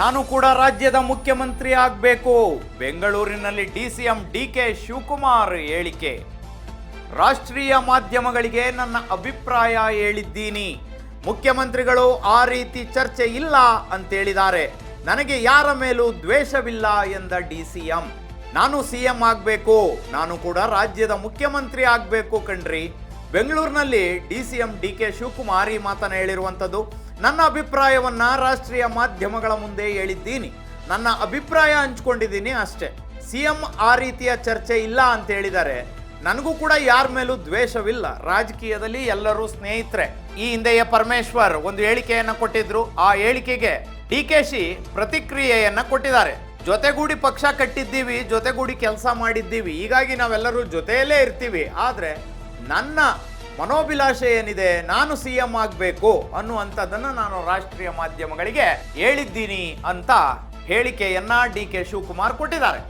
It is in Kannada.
ನಾನು ಕೂಡ ರಾಜ್ಯದ ಮುಖ್ಯಮಂತ್ರಿ ಆಗಬೇಕು. ಬೆಂಗಳೂರಿನಲ್ಲಿ ಡಿಸಿಎಂ ಡಿಕೆ ಶಿವಕುಮಾರ್ ಹೇಳಿಕೆ. ರಾಷ್ಟ್ರೀಯ ಮಾಧ್ಯಮಗಳಿಗೆ ನನ್ನ ಅಭಿಪ್ರಾಯ ಹೇಳಿದ್ದೀನಿ. ಮುಖ್ಯಮಂತ್ರಿಗಳು ಆ ರೀತಿ ಚರ್ಚೆ ಇಲ್ಲ ಅಂತ ಹೇಳಿದ್ದಾರೆ. ನನಗೆ ಯಾರ ಮೇಲೂ ದ್ವೇಷವಿಲ್ಲ ಎಂದ ಡಿಸಿಎಂ. ನಾನು ಸಿಎಂ ಆಗಬೇಕು, ನಾನು ಕೂಡ ರಾಜ್ಯದ ಮುಖ್ಯಮಂತ್ರಿ ಆಗಬೇಕು ಕಣ್ರಿ. ಬೆಂಗಳೂರಿನಲ್ಲಿ ಡಿಸಿಎಂ ಡಿಕೆ ಶಿವಕುಮಾರ್ ಈ ಮಾತನ್ನು ಹೇಳಿರುವಂಥದ್ದು. ನನ್ನ ಅಭಿಪ್ರಾಯವನ್ನ ರಾಷ್ಟ್ರೀಯ ಮಾಧ್ಯಮಗಳ ಮುಂದೆ ಹೇಳಿದ್ದೀನಿ. ನನ್ನ ಅಭಿಪ್ರಾಯ ಹಂಚ್ಕೊಂಡಿದ್ದೀನಿ ಅಷ್ಟೇ. ಸಿಎಂ ಆ ರೀತಿಯ ಚರ್ಚೆ ಇಲ್ಲ ಅಂತ ಹೇಳಿದ್ದಾರೆ. ನನಗೂ ಕೂಡ ಯಾರ ಮೇಲೂ ದ್ವೇಷವಿಲ್ಲ. ರಾಜಕೀಯದಲ್ಲಿ ಎಲ್ಲರೂ ಸ್ನೇಹಿತರೆ. ಈ ಹಿಂದೆಯೇ ಪರಮೇಶ್ವರ್ ಒಂದು ಹೇಳಿಕೆಯನ್ನ ಕೊಟ್ಟಿದ್ರು. ಆ ಹೇಳಿಕೆಗೆ ಡಿಕೆಶಿ ಪ್ರತಿಕ್ರಿಯೆಯನ್ನ ಕೊಟ್ಟಿದ್ದಾರೆ. ಜೊತೆಗೂಡಿ ಪಕ್ಷ ಕಟ್ಟಿದ್ದೀವಿ, ಜೊತೆಗೂಡಿ ಕೆಲಸ ಮಾಡಿದ್ದೀವಿ, ಹೀಗಾಗಿ ನಾವೆಲ್ಲರೂ ಜೊತೆಯಲ್ಲೇ ಇರ್ತೀವಿ. ಆದರೆ ನನ್ನ ಮನೋಭಿಲಾಷೆ ಏನಿದೆ, ನಾನು ಸಿಎಂ ಆಗಬೇಕು ಅನ್ನುವಂಥದ್ದನ್ನು ನಾನು ರಾಷ್ಟ್ರೀಯ ಮಾಧ್ಯಮಗಳಿಗೆ ಹೇಳಿದ್ದೀನಿ ಅಂತ ಹೇಳಿಕೆಯನ್ನ ಡಿಕೆ ಶಿವಕುಮಾರ್ ಕೊಟ್ಟಿದ್ದಾರೆ.